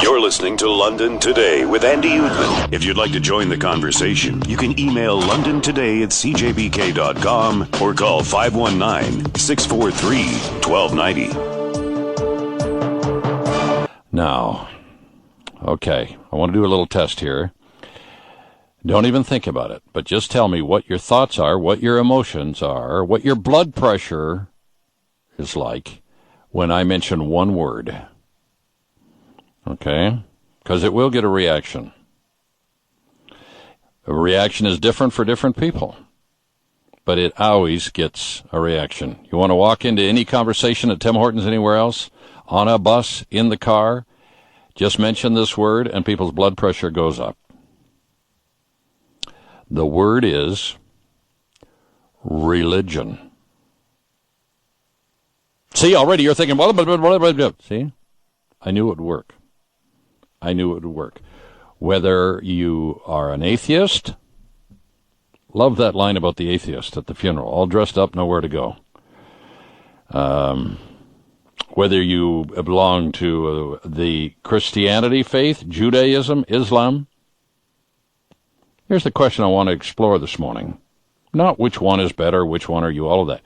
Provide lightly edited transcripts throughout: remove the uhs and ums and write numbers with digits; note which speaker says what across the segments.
Speaker 1: You're listening to London Today with Andy Uthman. If you'd like to join the conversation, you can email londontoday@cjbk.com or call 519-643-1290.
Speaker 2: Now, okay, I want to do a little test here. Don't even think about it, but just tell me what your thoughts are, what your emotions are, what your blood pressure is like when I mention one word. Okay? Because it will get a reaction. A reaction is different for different people, but it always gets a reaction. You want to walk into any conversation at Tim Hortons, anywhere else, on a bus, in the car, just mention this word and people's blood pressure goes up. The word is religion. See, already you're thinking, blah, blah, blah, blah, blah, blah. See? I knew it would work. I knew it would work. Whether you are an atheist, love that line about the atheist at the funeral, all dressed up, nowhere to go. Whether you belong to the Christianity faith, Judaism, Islam, here's the question I want to explore this morning. Not which one is better, which one are you, all of that.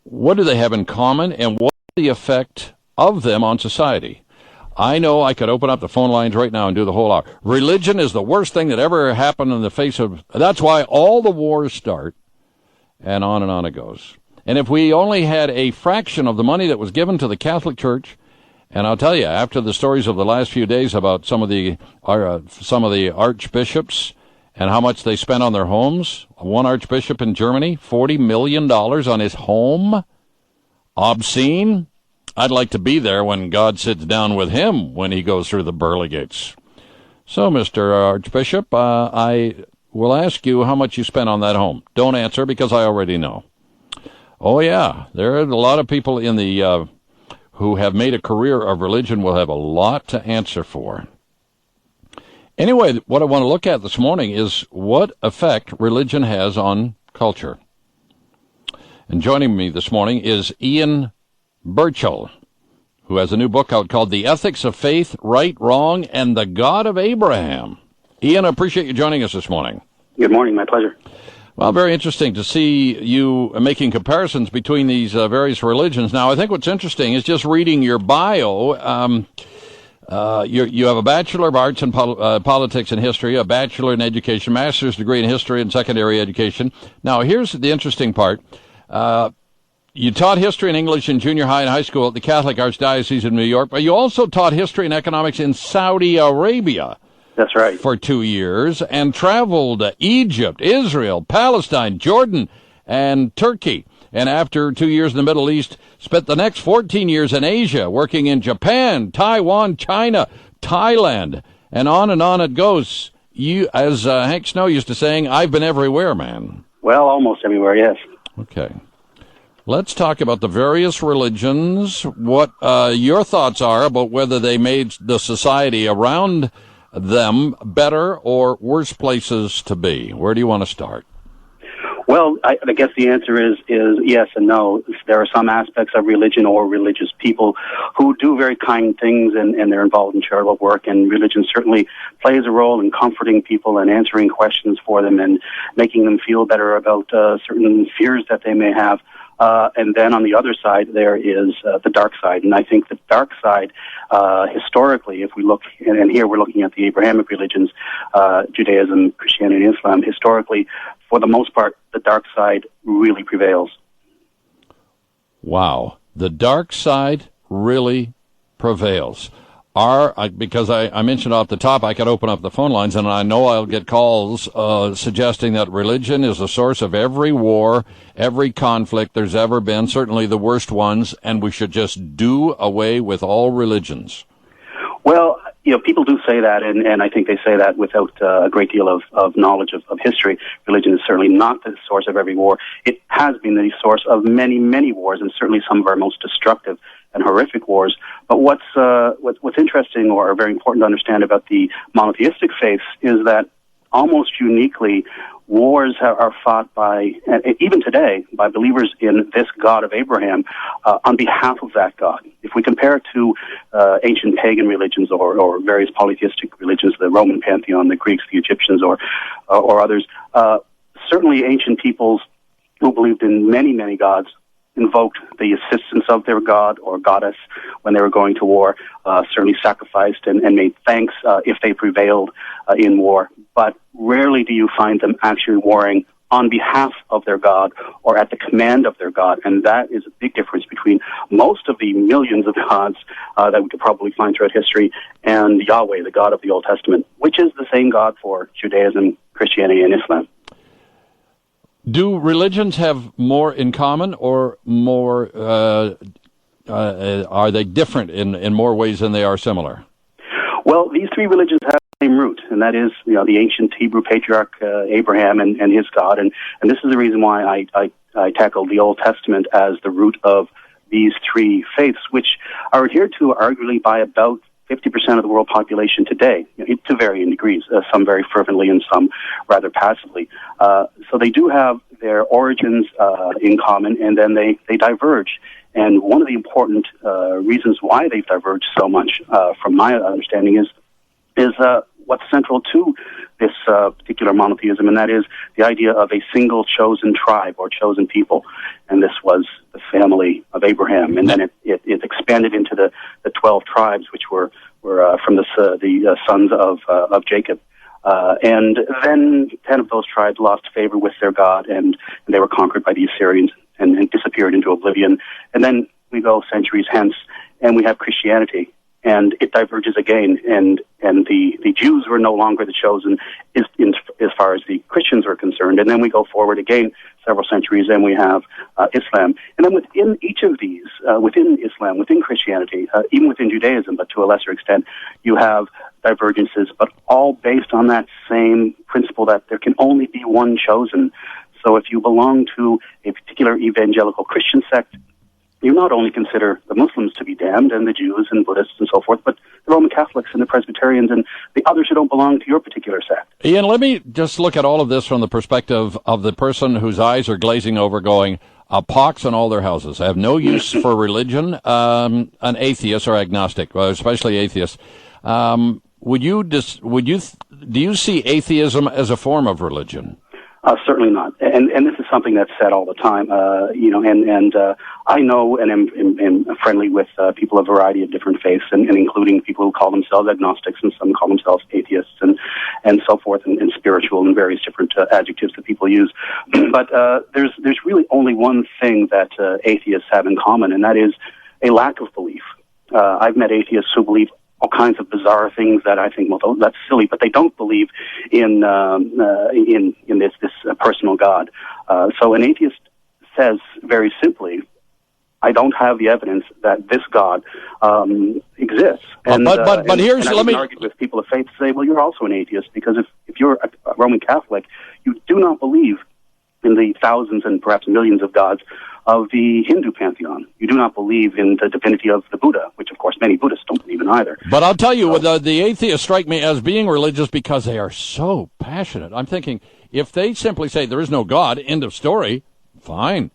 Speaker 2: What do they have in common, and what's the effect of them on society? I know I could open up the phone lines right now and do the whole hour. Religion is the worst thing that ever happened in the face of... That's why all the wars start, and on it goes. And if we only had a fraction of the money that was given to the Catholic Church, and I'll tell you, after the stories of the last few days about some of the archbishops and how much they spent on their homes, one archbishop in Germany, $40 million on his home, obscene. I'd like to be there when God sits down with him when he goes through the pearly gates. So, Mr. Archbishop, I will ask you how much you spent on that home. Don't answer because I already know. Oh, yeah, there are a lot of people in the who have made a career of religion will have a lot to answer for. Anyway, what I want to look at this morning is what effect religion has on culture. And joining me this morning is Ian Burchell, who has a new book out called The Ethics of Faith, Right, Wrong, and the God of Abraham. Ian, I appreciate you joining us this morning.
Speaker 3: Good morning. My pleasure.
Speaker 2: Well, very interesting to see you making comparisons between these various religions. Now, I think what's interesting is just reading your bio. You have a Bachelor of Arts in Politics and History, a Bachelor in Education, Master's degree in History and Secondary Education. Now, here's the interesting part. You taught history and English in junior high and high school at the Catholic Archdiocese of New York, but you also taught history and economics in Saudi Arabia.
Speaker 3: That's right.
Speaker 2: For 2 years, and traveled to Egypt, Israel, Palestine, Jordan, and Turkey. And after 2 years in the Middle East, spent the next 14 years in Asia, working in Japan, Taiwan, China, Thailand, and on it goes. You, as Hank Snow used to saying, I've been everywhere, man.
Speaker 3: Well, almost everywhere, yes.
Speaker 2: Okay. Let's talk about the various religions, what your thoughts are about whether they made the society around them better or worse places to be. Where do you want to start?
Speaker 3: Well, I guess the answer is yes and no. There are some aspects of religion or religious people who do very kind things and they're involved in charitable work, and religion certainly plays a role in comforting people and answering questions for them and making them feel better about certain fears that they may have. And then on the other side, there is the dark side. And I think the dark side, historically, if we look, and here we're looking at the Abrahamic religions, Judaism, Christianity, and Islam, historically, for the most part, the dark side really prevails.
Speaker 2: Wow. The dark side really prevails. Because I mentioned off the top, I could open up the phone lines, and I know I'll get calls suggesting that religion is the source of every war, every conflict there's ever been, certainly the worst ones, and we should just do away with all religions. Well,
Speaker 3: people do say that, and I think they say that without a great deal of knowledge of history. Religion is certainly not the source of every war. It has been the source of many, many wars, and certainly some of our most destructive and horrific wars. But what's interesting or very important to understand about the monotheistic faiths is that almost uniquely, wars are fought by, even today, by believers in this God of Abraham on behalf of that God. If we compare it to ancient pagan religions or various polytheistic religions, the Roman pantheon, the Greeks, the Egyptians, or others, certainly ancient peoples who believed in many, many gods invoked the assistance of their god or goddess when they were going to war, certainly sacrificed and made thanks if they prevailed in war. But rarely do you find them actually warring on behalf of their god or at the command of their god. And that is a big difference between most of the millions of gods that we could probably find throughout history and Yahweh, the God of the Old Testament, which is the same God for Judaism, Christianity, and Islam.
Speaker 2: Do religions have more in common or more, are they different in more ways than they are similar?
Speaker 3: Well, these three religions have the same root, and that is, the ancient Hebrew patriarch Abraham and his God, and this is the reason why I tackled the Old Testament as the root of these three faiths, which are adhered to arguably by about 50% of the world population today, to varying degrees, some very fervently and some rather passively. So they do have their origins in common, and then they diverge. And one of the important reasons why they've diverged so much, from my understanding, is what's central to this particular monotheism, and that is the idea of a single chosen tribe or chosen people. And this was the family of Abraham. And then it expanded into the 12 tribes, which were from the sons of Jacob. And then 10 of those tribes lost favor with their God, and they were conquered by the Assyrians and disappeared into oblivion. And then we go centuries hence, and we have Christianity, and it diverges again, and the Jews were no longer the chosen as far as the Christians are concerned. And then we go forward again several centuries, and we have Islam. And then within each of these, within Islam, within Christianity, even within Judaism, but to a lesser extent, you have divergences, but all based on that same principle that there can only be one chosen. So if you belong to a particular evangelical Christian sect, you not only consider the Muslims to be damned, and the Jews and Buddhists and so forth, but the Roman Catholics and the Presbyterians and the others who don't belong to your particular sect.
Speaker 2: Ian, let me just look at all of this from the perspective of the person whose eyes are glazing over going, pox in all their houses. I have no use for religion, an atheist or agnostic, especially atheist. Do you see atheism as a form of religion?
Speaker 3: Certainly not. And this is something that's said all the time, and I know and am friendly with people of a variety of different faiths, and including people who call themselves agnostics, and some call themselves atheists, and so forth, and spiritual, and various different adjectives that people use. But there's really only one thing that atheists have in common, and that is a lack of belief. I've met atheists who believe all kinds of bizarre things that I think, well, that's silly, but they don't believe in this personal God. So an atheist says very simply, I don't have the evidence that this God exists. And,
Speaker 2: but here's,
Speaker 3: and
Speaker 2: let me
Speaker 3: argue with people of faith to say, well, you're also an atheist, because if you're a Roman Catholic, you do not believe in the thousands and perhaps millions of gods of the Hindu pantheon. You do not believe in the divinity of the Buddha, which, of course, many Buddhists don't believe in either.
Speaker 2: But I'll tell you, the atheists strike me as being religious because they are so passionate. I'm thinking, if they simply say there is no God, end of story, fine.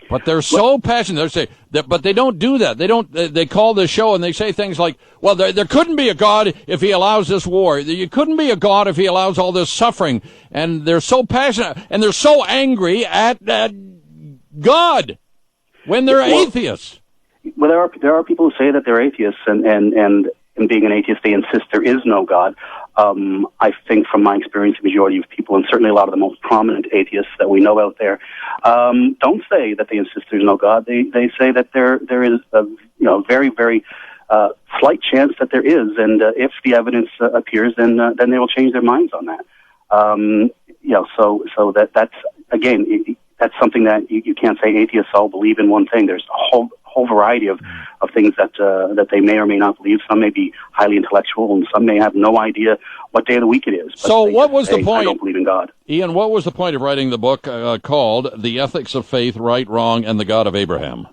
Speaker 2: But they're so passionate. They say that, but they don't do that. They don't. They call this show and they say things like, "Well, there couldn't be a God if He allows this war. You couldn't be a God if He allows all this suffering." And they're so passionate and they're so angry at God when they're atheists.
Speaker 3: Well, there are people who say that they're atheists, and being an atheist, they insist there is no God. I think, from my experience, the majority of people, and certainly a lot of the most prominent atheists that we know out there, don't say that they insist there's no God. They say that there is a very, very slight chance that there is, and if the evidence appears, then they will change their minds on that. So that's again, that's something that you can't say atheists all believe in one thing. There's a whole variety of things that they may or may not believe. Some may be highly intellectual, and some may have no idea what day of the week it is.
Speaker 2: So what was the point?
Speaker 3: I don't believe in God.
Speaker 2: Ian, what was the point of writing the book called The Ethics of Faith, Right, Wrong, and the God of Abraham?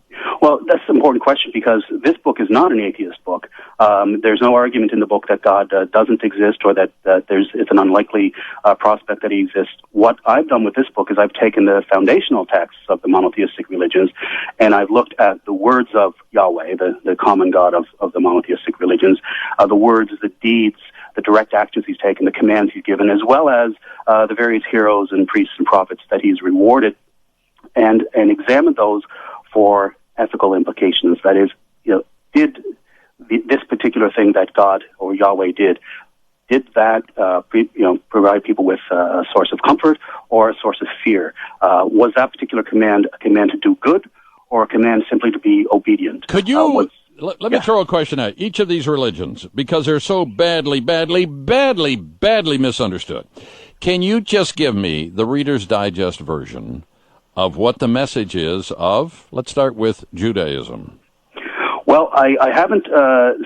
Speaker 3: Well, that's an important question because this book is not an atheist book. There's no argument in the book that God doesn't exist or that it's an unlikely prospect that he exists. What I've done with this book is I've taken the foundational texts of the monotheistic religions and I've looked at the words of Yahweh, the common God of the monotheistic religions, the words, the deeds, the direct actions he's taken, the commands he's given, as well as the various heroes and priests and prophets that he's rewarded, and examined those for ethical implications. That is, did this particular thing that God or Yahweh did that provide people with a source of comfort or a source of fear? Was that particular command a command to do good or a command simply to be obedient?
Speaker 2: Could you... Let me throw a question at each of these religions, because they're so badly misunderstood. Can you just give me the Reader's Digest version of what the message is of, let's start with Judaism?
Speaker 3: Well, I haven't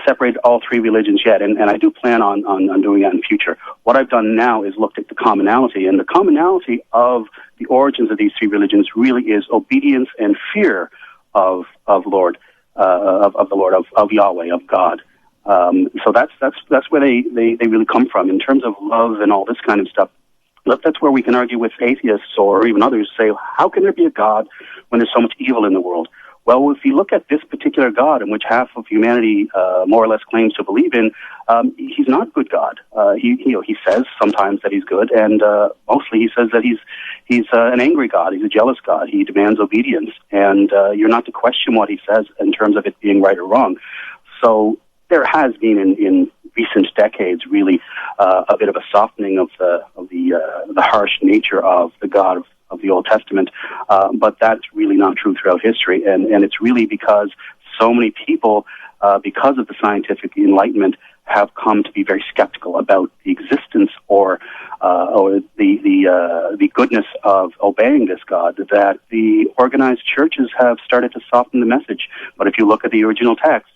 Speaker 3: separated all three religions yet, and I do plan on doing that in the future. What I've done now is looked at the commonality, and the commonality of the origins of these three religions really is obedience and fear of Lord. Of the Lord, of Yahweh, of God. So that's where they really come from. In terms of love and all this kind of stuff, that's where we can argue with atheists or even others, say, how can there be a God when there's so much evil in the world? Well, if you look at this particular God, in which half of humanity more or less claims to believe in, he's not a good God. He says sometimes that he's good, and mostly he says that he's an angry God. He's a jealous God. He demands obedience, and you're not to question what he says in terms of it being right or wrong. So there has been in recent decades really a bit of a softening of the harsh nature of the God of the Old Testament, but that's really not true throughout history, and it's really because so many people, because of the scientific enlightenment, have come to be very skeptical about the existence or the goodness of obeying this God, that the organized churches have started to soften the message. But if you look at the original texts,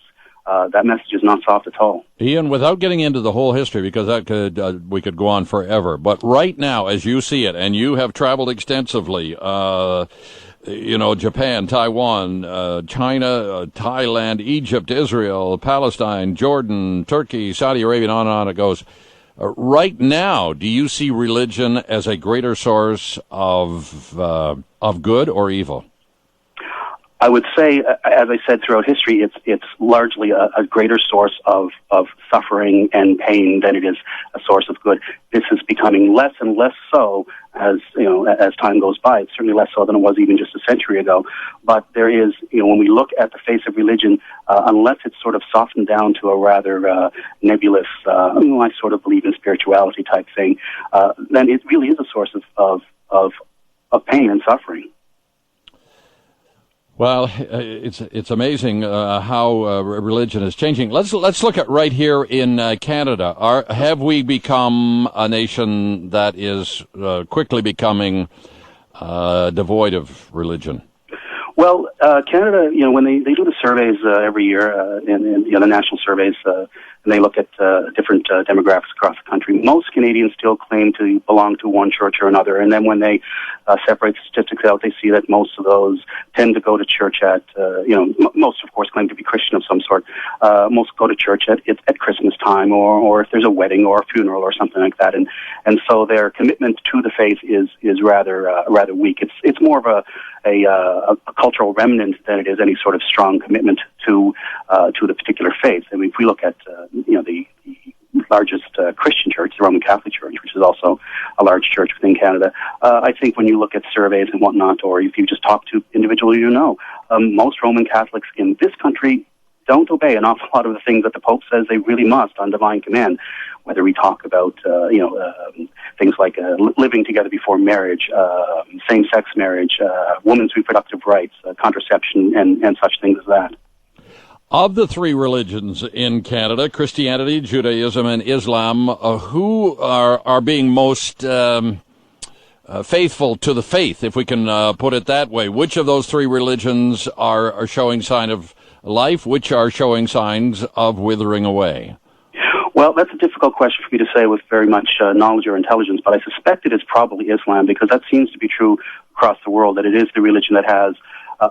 Speaker 3: that message is not soft at all.
Speaker 2: Ian, without getting into the whole history, because that could we could go on forever, but right now, as you see it, and you have traveled extensively, Japan, Taiwan, China, Thailand, Egypt, Israel, Palestine, Jordan, Turkey, Saudi Arabia, and on it goes. Right now, do you see religion as a greater source of good or evil?
Speaker 3: I would say, as I said, throughout history, it's largely a greater source of suffering and pain than it is a source of good. This is becoming less and less so as time goes by. It's certainly less so than it was even just a century ago. But there is, when we look at the face of religion, unless it's sort of softened down to a rather nebulous, I sort of believe in spirituality type thing, then it really is a source of pain and suffering.
Speaker 2: Well, it's amazing how religion is changing. Let's look at right here in Canada. Have we become a nation that is quickly becoming devoid of religion?
Speaker 3: Well, Canada, when they do the surveys every year, and the national surveys, and they look at different demographics across the country, most Canadians still claim to belong to one church or another. And then when they separate the statistics out, they see that most of those tend to go to church at, most, of course, claim to be Christian of some sort. Most go to church at Christmas time or if there's a wedding or a funeral or something like that. And so their commitment to the faith is rather weak. It's more of a cultural remnant than it is any sort of strong commitment to the particular faith. I mean, if we look at the largest Christian church, the Roman Catholic Church, which is also a large church within Canada, I think when you look at surveys and whatnot, or if you just talk to individuals most Roman Catholics in this country don't obey an awful lot of the things that the Pope says they really must on divine command. Whether we talk about things like living together before marriage, same-sex marriage, women's reproductive rights, contraception, and such things as that.
Speaker 2: Of the three religions in Canada, Christianity, Judaism, and Islam, who are being most faithful to the faith, if we can put it that way? Which of those three religions are showing sign of life? Which are showing signs of withering away?
Speaker 3: Well, that's a difficult question for me to say with very much knowledge or intelligence, but I suspect it is probably Islam, because that seems to be true across the world, that it is the religion that has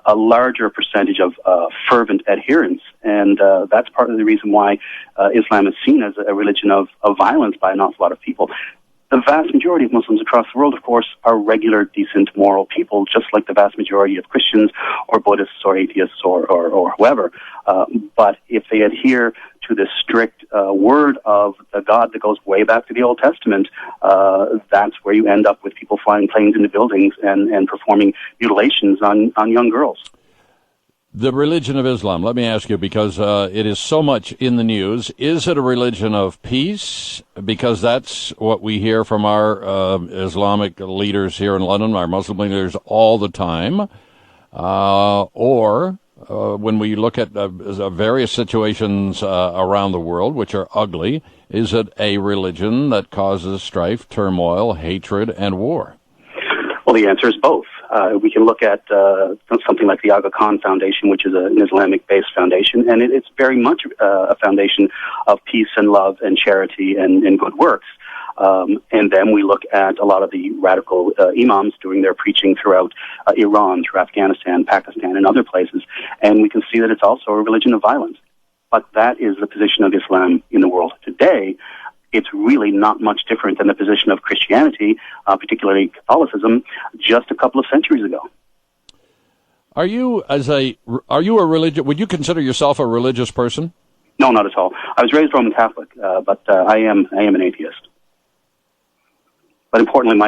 Speaker 3: a larger percentage of fervent adherents, and that's part of the reason why Islam is seen as a religion of violence by an awful lot of people. The vast majority of Muslims across the world, of course, are regular, decent, moral people, just like the vast majority of Christians or Buddhists or atheists or whoever. But if they adhere to the strict word of the God that goes way back to the Old Testament, that's where you end up with people flying planes into buildings and performing mutilations on young girls.
Speaker 2: The religion of Islam, let me ask you, because it is so much in the news, is it a religion of peace? Because that's what we hear from our Islamic leaders here in London, our Muslim leaders, all the time. Or when we look at various situations around the world, which are ugly, is it a religion that causes strife, turmoil, hatred, and war?
Speaker 3: Well, the answer is both. We can look at something like the Aga Khan Foundation, which is an Islamic-based foundation, and it's very much a foundation of peace and love and charity and good works. And then we look at a lot of the radical imams doing their preaching throughout Iran, through Afghanistan, Pakistan, and other places, and we can see that it's also a religion of violence. But that is the position of Islam in the world today. It's really not much different than the position of Christianity, particularly Catholicism, just a couple of centuries ago.
Speaker 2: Are you a religious? Would you consider yourself a religious person?
Speaker 3: No, not at all. I was raised Roman Catholic, but I am an atheist. But importantly,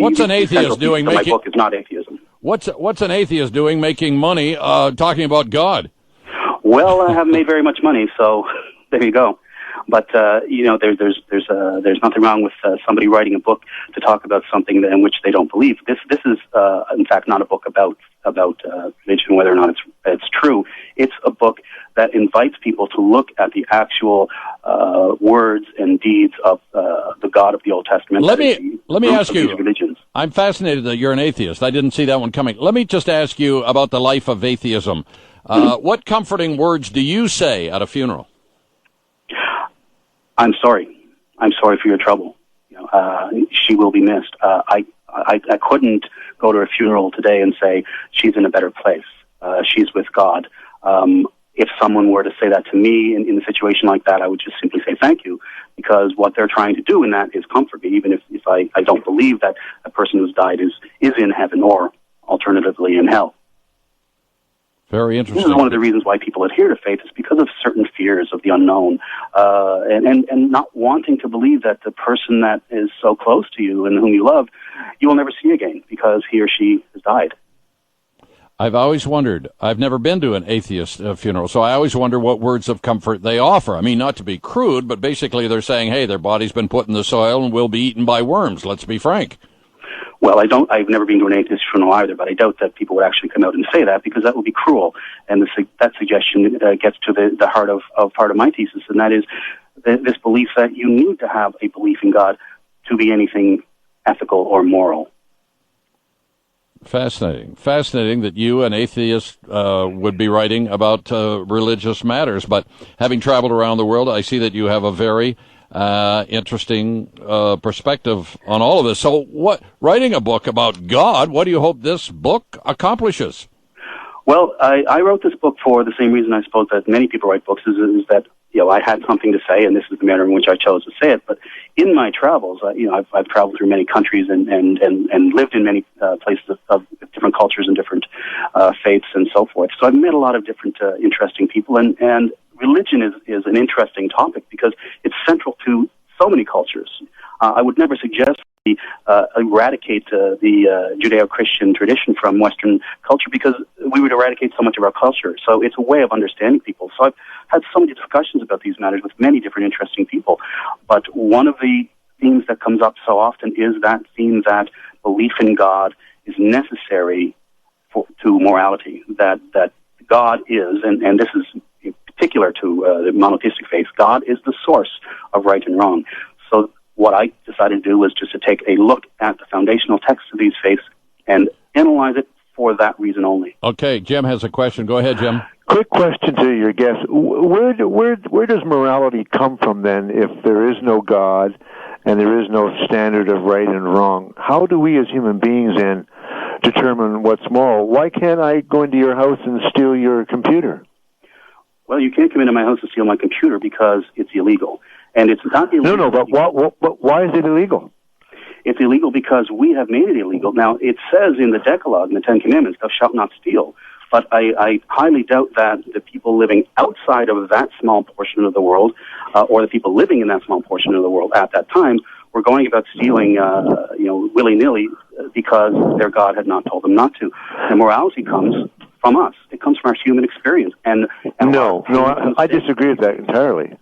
Speaker 2: what's an atheist doing?
Speaker 3: My book is not atheism.
Speaker 2: What's an atheist doing, making money, talking about God?
Speaker 3: Well, I haven't made very much money, so there you go. But there's nothing wrong with somebody writing a book to talk about something in which they don't believe. This is in fact not a book about religion, whether or not it's true. It's a book that invites people to look at the actual words and deeds of the God of the Old Testament.
Speaker 2: Let me ask you.
Speaker 3: Religions.
Speaker 2: I'm fascinated that you're an atheist. I didn't see that one coming. Let me just ask you about the life of atheism. What comforting words do you say at a funeral? I'm sorry for your trouble. She will be missed. I couldn't go to a funeral today and say she's in a better place. She's with God. If someone were to say that to me in a situation like that, I would just simply say thank you, because what they're trying to do in that is comfort me, even if I don't believe that a person who's died is in heaven or alternatively in hell. Very interesting.
Speaker 3: This is one of the reasons why people adhere to faith, is because of certain fears of the unknown, and not wanting to believe that the person that is so close to you and whom you love, you will never see again because he or she has died.
Speaker 2: I've always wondered. I've never been to an atheist funeral, so I always wonder what words of comfort they offer. I mean, not to be crude, but basically they're saying, hey, their body's been put in the soil and will be eaten by worms. Let's be frank.
Speaker 3: Well, I've never been to an atheist funeral either, but I doubt that people would actually come out and say that, because that would be cruel. And that suggestion gets to the heart of part of my thesis, and that is this belief that you need to have a belief in God to be anything ethical or moral. Fascinating that you, an atheist, would be writing about religious matters. But having traveled around the world, I see that you have a very interesting perspective on all of this. So writing a book about God, what do you hope this book accomplishes? Well, I wrote this book for the same reason I suppose that many people write books, is that I had something to say, and this is the manner in which I chose to say it. But in my travels, I've traveled through many countries and lived in many places of different cultures and different faiths and so forth. So I've met a lot of different interesting people, and religion is an interesting topic because it's central to so many cultures. I would never suggest we eradicate the Judeo-Christian tradition from Western culture, because we would eradicate so much of our culture. So it's a way of understanding people. So I've had so many discussions about these matters with many different interesting people. But one of the themes that comes up so often is that theme that belief in God is necessary to morality, that God is, and this is particular to the monotheistic faith, God is the source of right and wrong. So what I decided to do was just to take a look at the foundational texts of these faiths and analyze it for that reason only. Okay, Jim has a question. Go ahead, Jim.
Speaker 4: Quick question to your guest. Where does morality come from then, if there is no God and there is no standard of right and wrong? How do we as human beings then determine what's moral. Why can't I go into your house and steal your computer?
Speaker 3: Well, you can't come into my house and steal my computer because it's illegal. And it's not illegal.
Speaker 4: No, but why is it illegal?
Speaker 3: It's illegal because we have made it illegal. Now, it says in the Decalogue, in the Ten Commandments, thou shalt not steal. But I highly doubt that the people living outside of that small portion of the world, or the people living in that small portion of the world at that time, were going about stealing, willy-nilly because their God had not told them not to. And morality comes from us. It comes from our human experience. And
Speaker 4: I disagree with that entirely.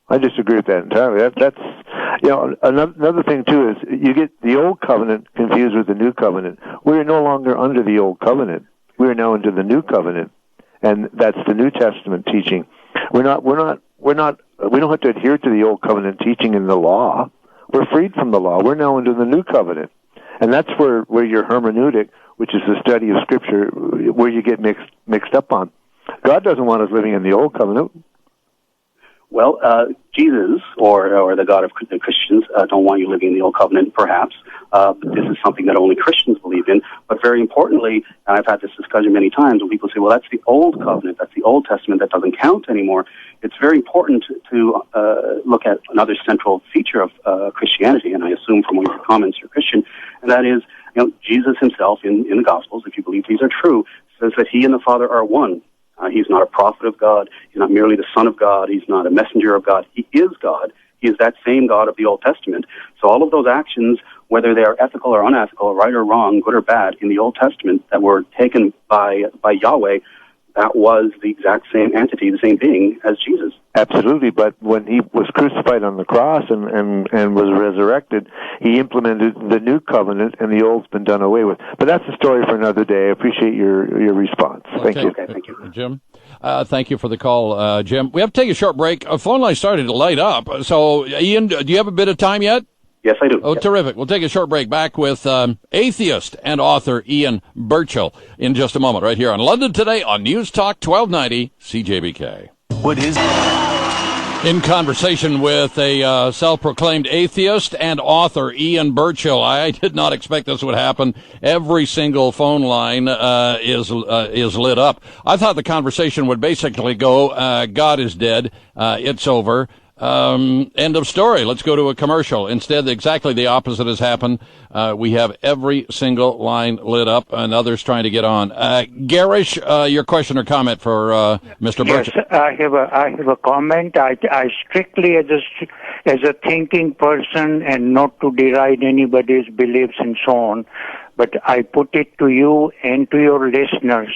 Speaker 4: That's another thing too is you get the old covenant confused with the new covenant. We are no longer under the old covenant. We are now into the new covenant, and that's the New Testament teaching. We don't have to adhere to the old covenant teaching in the law. We're freed from the law. We're now into the new covenant, and that's where your hermeneutic, which is the study of Scripture, where you get mixed up on. God doesn't want us living in the old covenant.
Speaker 3: Well, Jesus, or the God of the Christians, don't want you living in the old covenant, perhaps. But this is something that only Christians believe in. But very importantly, and I've had this discussion many times, when people say, well, that's the old covenant, that's the Old Testament, that doesn't count anymore. It's very important to look at another central feature of Christianity, and I assume from one of your comments you're Christian, and that is, Jesus himself in the Gospels, if you believe these are true, says that he and the Father are one. He's not a prophet of God. He's not merely the Son of God. He's not a messenger of God. He is God. He is that same God of the Old Testament. So all of those actions, whether they are ethical or unethical, right or wrong, good or bad, in the Old Testament that were taken by Yahweh, that was the exact same entity, the same being as Jesus.
Speaker 4: Absolutely, but when he was crucified on the cross and was resurrected, he implemented the new covenant, and the old's been done away with. But that's a story for another day. I appreciate your response. Thank you.
Speaker 3: Okay, thank you.
Speaker 2: Jim, thank you for the call, Jim. We have to take a short break. Phone line started to light up. So, Ian, do you have a bit of time yet?
Speaker 3: Yes, I do.
Speaker 2: Oh,
Speaker 3: yes.
Speaker 2: Terrific. We'll take a short break. Back with atheist and author Ian Burchell in just a moment, right here on London Today on News Talk 1290 CJBK.
Speaker 1: What is...
Speaker 2: In conversation with a self-proclaimed atheist and author, Ian Burchell. I did not expect this would happen. Every single phone line is lit up. I thought the conversation would basically go, God is dead, it's over. End of story. Let's go to a commercial. Instead, exactly the opposite has happened. We have every single line lit up and others trying to get on. Garish, your question or comment for Mr. Burchell?
Speaker 5: Yes, I have a comment. I strictly, as a thinking person, and not to deride anybody's beliefs and so on, but I put it to you and to your listeners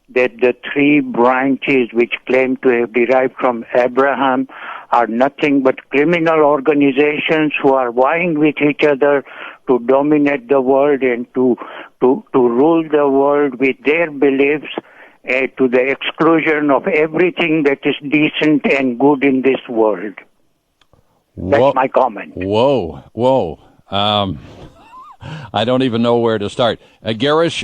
Speaker 5: that the three branches which claim to have derived from Abraham are nothing but criminal organizations who are vying with each other to dominate the world and to rule the world with their beliefs to the exclusion of everything that is decent and good in this world. That's my comment.
Speaker 2: Whoa. I don't even know where to start. Garish,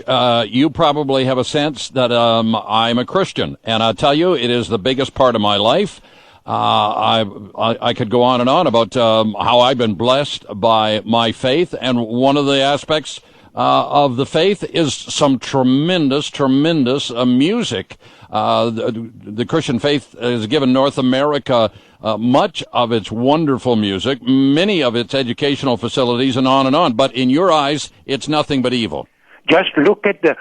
Speaker 2: you probably have a sense that I'm a Christian, and I'll tell you, it is the biggest part of my life. I could go on and on about how I've been blessed by my faith, and one of the aspects of the faith is some tremendous music. The Christian faith has given North America much of its wonderful music, many of its educational facilities, and on and on. But in your eyes, it's nothing but evil.
Speaker 5: Just look at the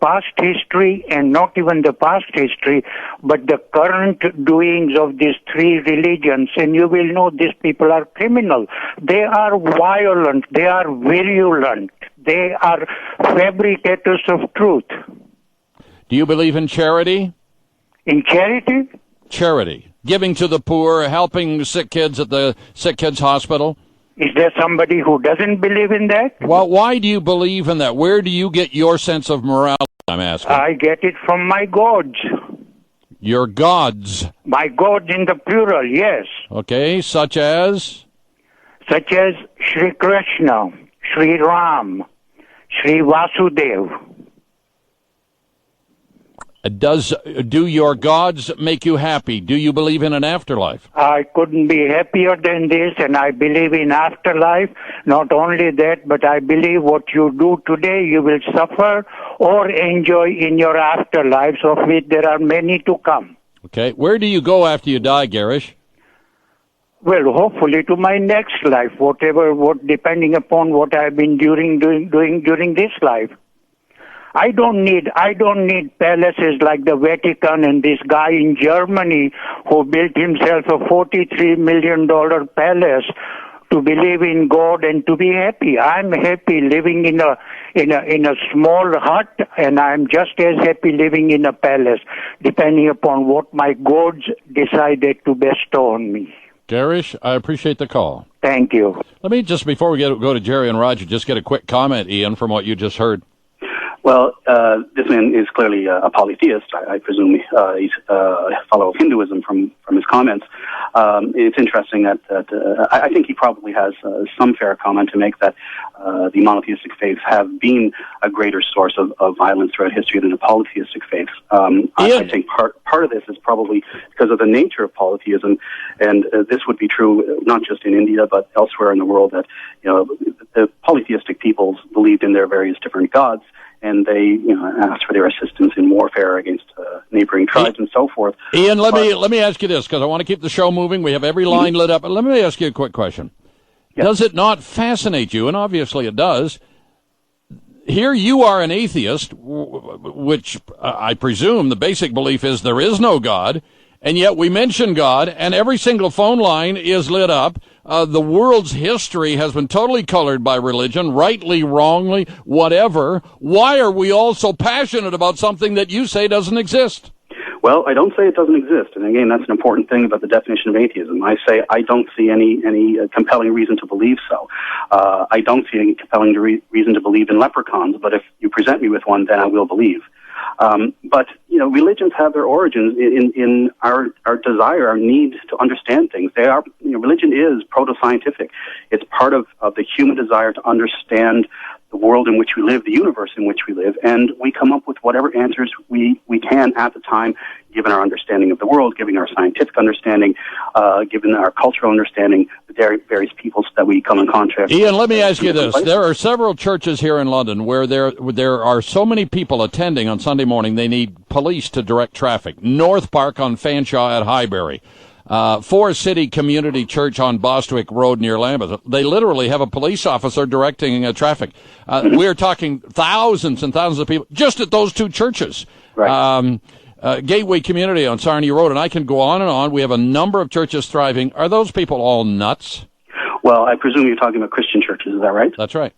Speaker 5: past history, and not even the past history, but the current doings of these three religions, and you will know these people are criminal. They are violent. They are virulent. They are fabricators of truth.
Speaker 2: Do you believe in charity?
Speaker 5: In charity?
Speaker 2: Charity. Giving to the poor, helping sick kids at the sick kids hospital.
Speaker 5: Is there somebody who doesn't believe in that?
Speaker 2: Well, why do you believe in that? Where do you get your sense of morality, I'm asking?
Speaker 5: I get it from my gods.
Speaker 2: Your gods?
Speaker 5: My gods in the plural, yes.
Speaker 2: Okay, such as?
Speaker 5: Such as Sri Krishna, Sri Ram, Sri Vasudev.
Speaker 2: Do your gods make you happy? Do you believe in an afterlife?
Speaker 5: I couldn't be happier than this, and I believe in afterlife. Not only that, but I believe what you do today, you will suffer or enjoy in your afterlives, of which there are many to come.
Speaker 2: Okay. Where do you go after you die, Garish?
Speaker 5: Well, hopefully to my next life, depending upon what I've been doing during this life. I don't need palaces like the Vatican and this guy in Germany who built himself a $43 million palace to believe in God and to be happy. I'm happy living in a small hut, and I'm just as happy living in a palace, depending upon what my gods decided to bestow on me.
Speaker 2: Garish, I appreciate the call.
Speaker 5: Thank you.
Speaker 2: Let me just, before we go to Jerry and Roger, just get a quick comment, Ian, from what you just heard.
Speaker 3: Well, this man is clearly a polytheist. I presume he's a follower of Hinduism from his comments. It's interesting that I think he probably has some fair comment to make that the monotheistic faiths have been a greater source of violence throughout history than the polytheistic faiths. I think part of this is probably because of the nature of polytheism, and this would be true not just in India but elsewhere in the world, that the polytheistic peoples believed in their various different gods, and they asked for their assistance in warfare against neighboring tribes and so forth.
Speaker 2: Ian, let me ask you this, because I want to keep the show moving. We have every line lit up. Let me ask you a quick question.
Speaker 3: Yes.
Speaker 2: Does it not fascinate you, and obviously it does, here you are an atheist, which I presume the basic belief is there is no God, and yet we mention God, and every single phone line is lit up. The world's history has been totally colored by religion, rightly, wrongly, whatever. Why are we all so passionate about something that you say doesn't exist?
Speaker 3: Well, I don't say it doesn't exist, and again, that's an important thing about the definition of atheism. I say I don't see any compelling reason to believe so. I don't see any compelling reason to believe in leprechauns, but if you present me with one, then I will believe. But religions have their origins in our desire, our need to understand things. They are religion is proto-scientific. It's part of the human desire to understand the world in which we live, the universe in which we live, and we come up with whatever answers we can at the time, given our understanding of the world, given our scientific understanding, given our cultural understanding, the various peoples that we come in contact with.
Speaker 2: Ian, let me ask you this. There are several churches here in London where there are so many people attending on Sunday morning, they need police to direct traffic. North Park on Fanshawe at Highbury. Forest City Community Church on Bostwick Road near Lambeth. They literally have a police officer directing traffic. We're talking thousands and thousands of people just at those two churches.
Speaker 3: Right.
Speaker 2: Gateway Community on Sarnia Road, and I can go on and on. We have a number of churches thriving. Are those people all nuts?
Speaker 3: Well, I presume you're talking about Christian churches, is that right?
Speaker 2: That's right.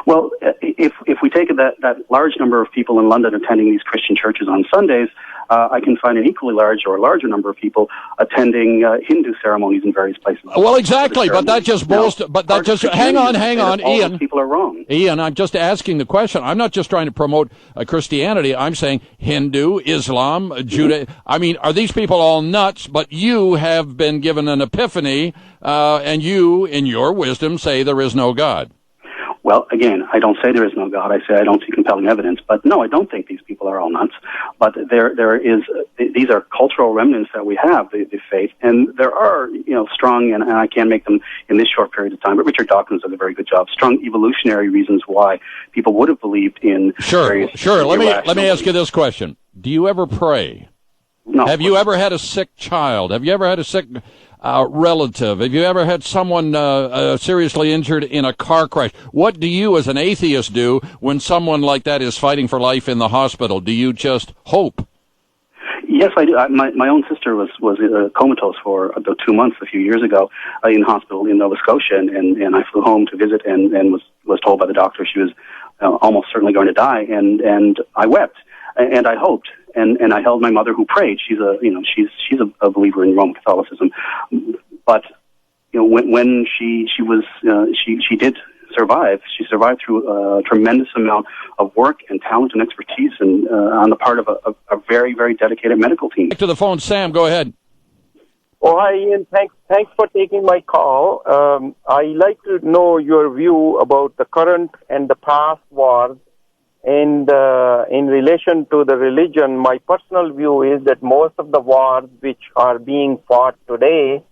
Speaker 3: Well, if we take that large number of people in London attending these Christian churches on Sundays, I can find an equally large or larger number of people attending Hindu ceremonies in various places.
Speaker 2: Well, exactly, but that just boasts. But that just hang on, Ian.
Speaker 3: People are wrong.
Speaker 2: Ian, I'm just asking the question. I'm not just trying to promote Christianity. I'm saying Hindu, Islam, Judaism. I mean, are these people all nuts? But you have been given an epiphany, and you, in your wisdom, say there is no God.
Speaker 3: Well, again, I don't say there is no God. I say I don't see compelling evidence. But no, I don't think these people are all nuts. But there is these are cultural remnants that we have, the faith, and there are strong, and I can't make them in this short period of time. But Richard Dawkins does a very good job. Strong evolutionary reasons why people would have believed in.
Speaker 2: Sure. Let me ask you this question: do you ever pray?
Speaker 3: No.
Speaker 2: Have you ever had a sick child? Have you ever had a sick relative? Have you ever had someone seriously injured in a car crash? What do you as an atheist do when someone like that is fighting for life in the hospital? Do you just hope?
Speaker 3: Yes, I do. My own sister was comatose for about 2 months a few years ago in hospital in Nova Scotia, and I flew home to visit and was told by the doctor she was almost certainly going to die, and I wept and I hoped. And I held my mother, who prayed. She's a believer in Roman Catholicism, but when she did survive. She survived through a tremendous amount of work and talent and expertise, and on the part of a very, very dedicated medical team.
Speaker 2: Back to the phone, Sam. Go ahead.
Speaker 6: Oh, hi, Ian. Thanks for taking my call. I like to know your view about the current and the past wars And in relation to the religion, my personal view is that most of the wars which are being fought today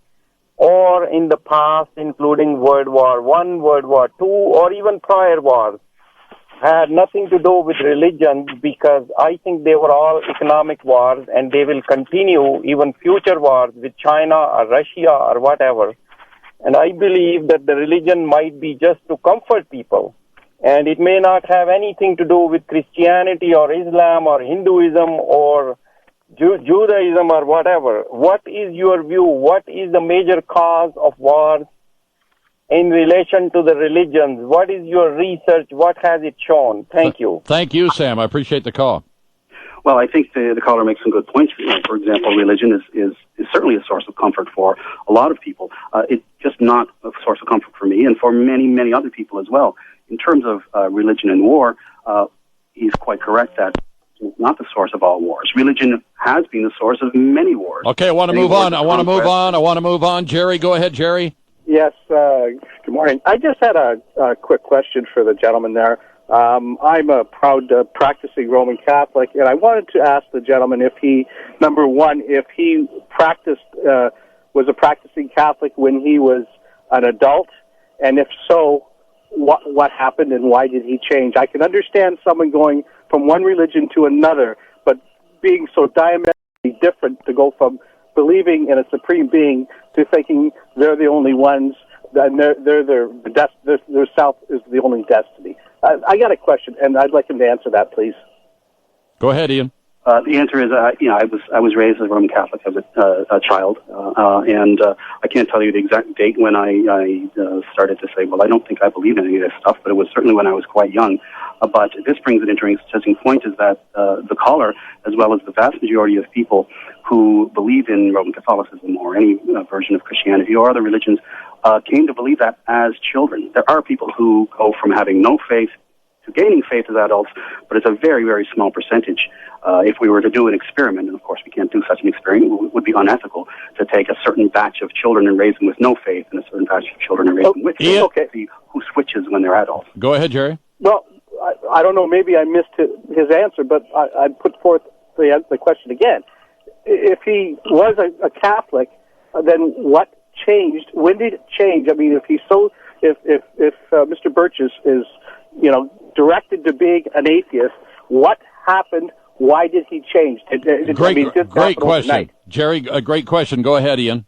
Speaker 6: or in the past, including World War I, World War II, or even prior wars, had nothing to do with religion, because I think they were all economic wars, and they will continue even future wars with China or Russia or whatever. And I believe that the religion might be just to comfort people. And it may not have anything to do with Christianity or Islam or Hinduism or Judaism or whatever. What is your view? What is the major cause of wars in relation to the religions? What is your research? What has it shown? Thank you.
Speaker 2: Thank you, Sam. I appreciate the call.
Speaker 3: Well, I think the caller makes some good points. For example, religion is certainly a source of comfort for a lot of people. It's just not a source of comfort for me and for many, many other people as well. In terms of religion and war, he's quite correct that it's not the source of all wars. Religion has been the source of many wars.
Speaker 2: Okay, I want to move on. I want to move on. Jerry, go ahead, Jerry.
Speaker 7: Yes, good morning. I just had a quick question for the gentleman there. I'm a proud practicing Roman Catholic, and I wanted to ask the gentleman if he, number one, if he was a practicing Catholic when he was an adult, and if so, what happened and why did he change? I can understand someone going from one religion to another, but being so diametrically different to go from believing in a supreme being to thinking they're the only ones, and their self is the only destiny. I got a question, and I'd like him to answer that, please.
Speaker 2: Go ahead, Ian.
Speaker 3: The answer is, I was raised as a Roman Catholic as a child, and I can't tell you the exact date when I started to say, well, I don't think I believe in any of this stuff, but it was certainly when I was quite young. But this brings an interesting point, is that the caller, as well as the vast majority of people who believe in Roman Catholicism or any version of Christianity or other religions, came to believe that as children. There are people who go from having no faith to gaining faith as adults, but it's a very, very small percentage. If we were to do an experiment, and of course we can't do such an experiment, it would be unethical to take a certain batch of children and raise them with no faith and a certain batch of children and raise them with faith. Okay. See who switches when they're adults.
Speaker 2: Go ahead, Jerry.
Speaker 7: Well, I don't know, maybe I missed his answer, but I'd put forth the question again. If he was a Catholic, then what changed? When did it change? I mean, if Mr. Birch is directed to being an atheist, what happened? Why did he change?
Speaker 2: Great question, Jerry. A great question. Go ahead, Ian.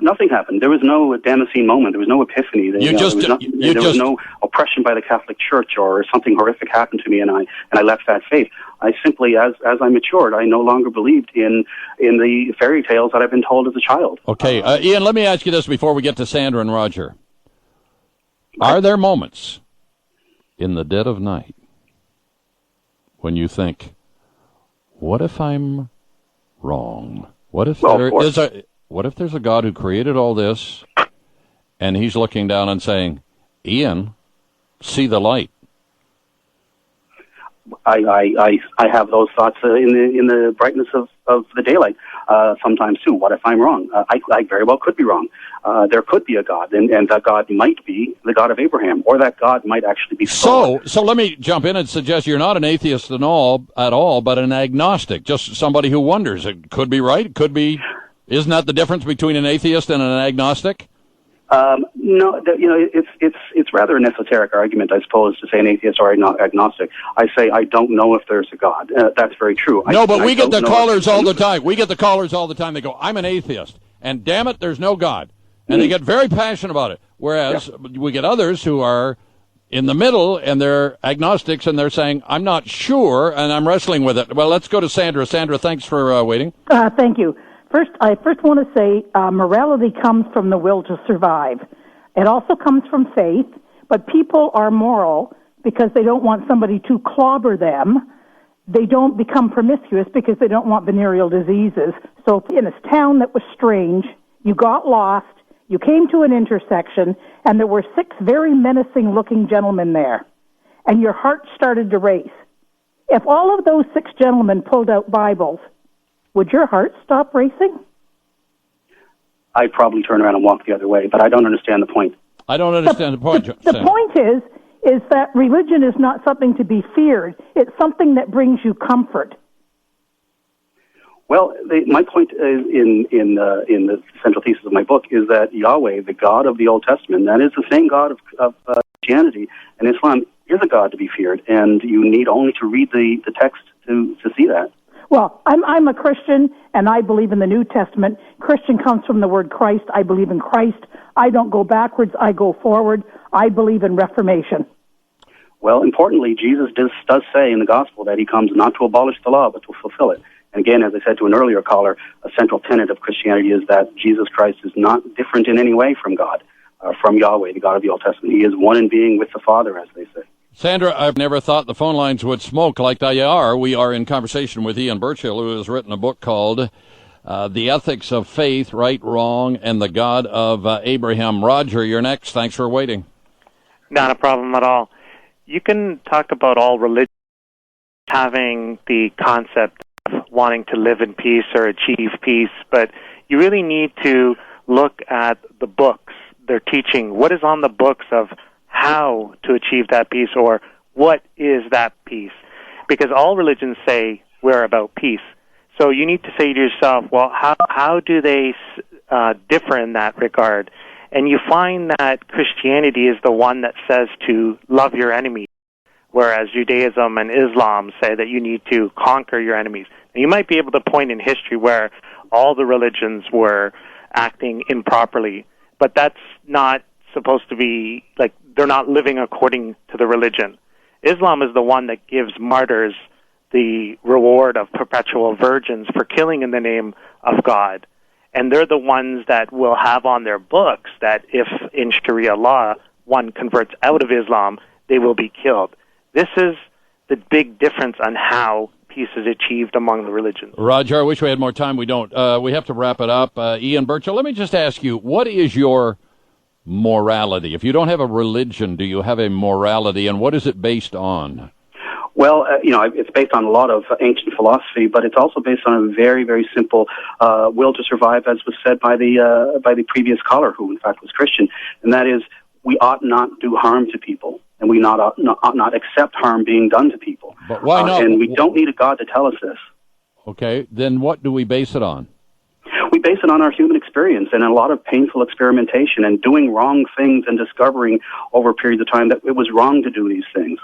Speaker 3: Nothing happened. There was no Damascene moment. There was no epiphany. There was no oppression by the Catholic Church or something horrific happened to me, and I left that faith. I simply, as I matured, I no longer believed in the fairy tales that I've been told as a child.
Speaker 2: Okay, Ian, let me ask you this before we get to Sandra and Roger. Are there moments in the dead of night when you think, what if I'm wrong? What if there's a God who created all this, and he's looking down and saying, Ian, see the light?
Speaker 3: I have those thoughts in the brightness of the daylight sometimes too. What if I'm wrong? I very well could be wrong. There could be a God, and that God might be the God of Abraham, or that God might actually be
Speaker 2: So let me jump in and suggest you're not an atheist at all, but an agnostic, just somebody who wonders. It could be right, it could be. Isn't that the difference between an atheist and an agnostic?
Speaker 3: No, it's rather an esoteric argument, I suppose, to say an atheist or agnostic. I say I don't know if there's a God. That's very true.
Speaker 2: But we get the callers all the time. We get the callers all the time. They go, I'm an atheist, and damn it, there's no God. And they get very passionate about it. Whereas we get others who are in the middle, and they're agnostics, and they're saying, I'm not sure, and I'm wrestling with it. Well, let's go to Sandra. Sandra, thanks for waiting.
Speaker 8: Thank you. I first want to say morality comes from the will to survive. It also comes from faith, but people are moral because they don't want somebody to clobber them. They don't become promiscuous because they don't want venereal diseases. So in a town that was strange, you got lost, you came to an intersection, and there were 6 very menacing-looking gentlemen there, and your heart started to race. If all of those 6 gentlemen pulled out Bibles, would your heart stop racing? I'd
Speaker 3: probably turn around and walk the other way, but I don't understand the point.
Speaker 2: I don't understand the point.
Speaker 8: The point is, is that religion is not something to be feared. It's something that brings you comfort.
Speaker 3: Well, my point is in the central thesis of my book is that Yahweh, the God of the Old Testament, that is the same God of Christianity and Islam, is a God to be feared, and you need only to read the text to see that.
Speaker 8: Well, I'm a Christian, and I believe in the New Testament. Christian comes from the word Christ. I believe in Christ. I don't go backwards. I go forward. I believe in Reformation.
Speaker 3: Well, importantly, Jesus does say in the Gospel that he comes not to abolish the law, but to fulfill it. And again, as I said to an earlier caller, a central tenet of Christianity is that Jesus Christ is not different in any way from God, from Yahweh, the God of the Old Testament. He is one in being with the Father, as they say.
Speaker 2: Sandra, I've never thought the phone lines would smoke like they are. We are in conversation with Ian Burchell, who has written a book called The Ethics of Faith, Right, Wrong, and the God of Abraham. Roger, you're next. Thanks for waiting.
Speaker 9: Not a problem at all. You can talk about all religions having the concept of wanting to live in peace or achieve peace, but you really need to look at the books, their teaching. What is on the books of how to achieve that peace, or what is that peace? Because all religions say we're about peace. So you need to say to yourself, well, how do they differ in that regard? And you find that Christianity is the one that says to love your enemies, whereas Judaism and Islam say that you need to conquer your enemies. And you might be able to point in history where all the religions were acting improperly, but that's not supposed to be, like, they're not living according to the religion. Islam is the one that gives martyrs the reward of perpetual virgins for killing in the name of God. And they're the ones that will have on their books that if in Sharia law one converts out of Islam, they will be killed. This is the big difference on how peace is achieved among the religions.
Speaker 2: Roger, I wish we had more time. We don't. We have to wrap it up. Ian Burchell, let me just ask you, what is your morality? If you don't have a religion, do you have a morality, and what is it based on?
Speaker 3: Well, it's based on a lot of ancient philosophy, but it's also based on a very, very simple will to survive, as was said by the previous caller, who in fact was Christian, and that is we ought not do harm to people, and we ought not accept harm being done to people.
Speaker 2: But why not?
Speaker 3: And we don't need a God to tell us this.
Speaker 2: Okay, then what do we base it on?
Speaker 3: We base it on our human experience and a lot of painful experimentation and doing wrong things and discovering over periods of time that it was wrong to do these things.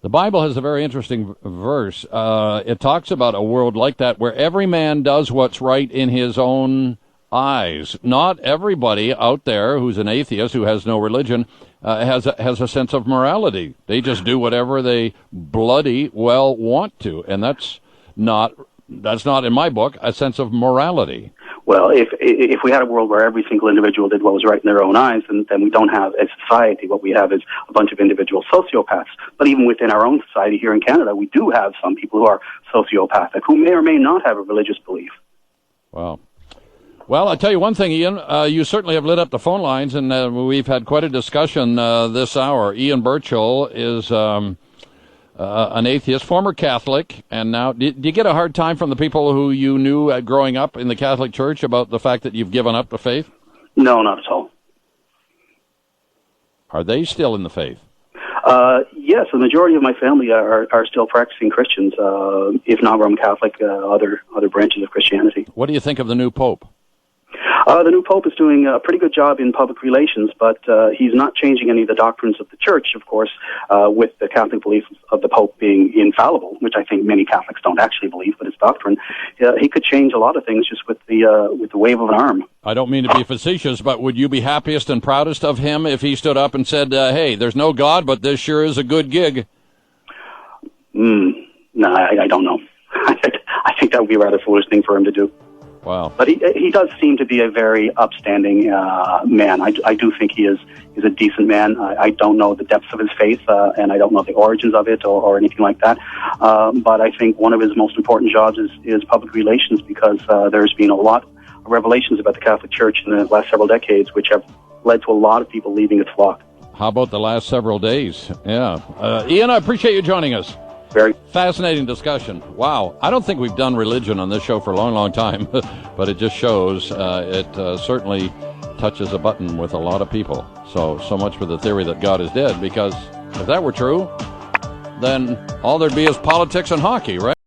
Speaker 2: The Bible has a very interesting verse. It talks about a world like that where every man does what's right in his own eyes. Not everybody out there who's an atheist, who has no religion, has a sense of morality. They just do whatever they bloody well want to, and that's not, in my book, a sense of morality.
Speaker 3: Well, if we had a world where every single individual did what was right in their own eyes, then we don't have a society. What we have is a bunch of individual sociopaths. But even within our own society here in Canada, we do have some people who are sociopathic, who may or may not have a religious belief.
Speaker 2: Wow. Well, I'll tell you one thing, Ian. You certainly have lit up the phone lines, and we've had quite a discussion this hour. Ian Burchell is an atheist, former Catholic, and now, did you get a hard time from the people who you knew growing up in the Catholic Church about the fact that you've given up the faith?
Speaker 3: No, not at all.
Speaker 2: Are they still in the faith?
Speaker 3: Yes, the majority of my family are still practicing Christians, if not Roman Catholic, other branches of Christianity.
Speaker 2: What do you think of the new Pope?
Speaker 3: The new Pope is doing a pretty good job in public relations, but he's not changing any of the doctrines of the Church, of course, with the Catholic belief of the Pope being infallible, which I think many Catholics don't actually believe, but it's doctrine. He could change a lot of things just with the wave of an arm.
Speaker 2: I don't mean to be facetious, but would you be happiest and proudest of him if he stood up and said, hey, there's no God, but this sure is a good gig?
Speaker 3: No, I don't know. I think that would be a rather foolish thing for him to do.
Speaker 2: Wow.
Speaker 3: But he does seem to be a very upstanding man. I do think he's a decent man. I don't know the depths of his faith, and I don't know the origins of it or anything like that. But I think one of his most important jobs is public relations, because there's been a lot of revelations about the Catholic Church in the last several decades, which have led to a lot of people leaving its flock.
Speaker 2: How about the last several days? Yeah. Ian, I appreciate you joining us.
Speaker 3: Very
Speaker 2: fascinating discussion. Wow. I don't think we've done religion on this show for a long, long time, but it just shows it certainly touches a button with a lot of people. So much for the theory that God is dead, because if that were true, then all there'd be is politics and hockey, right?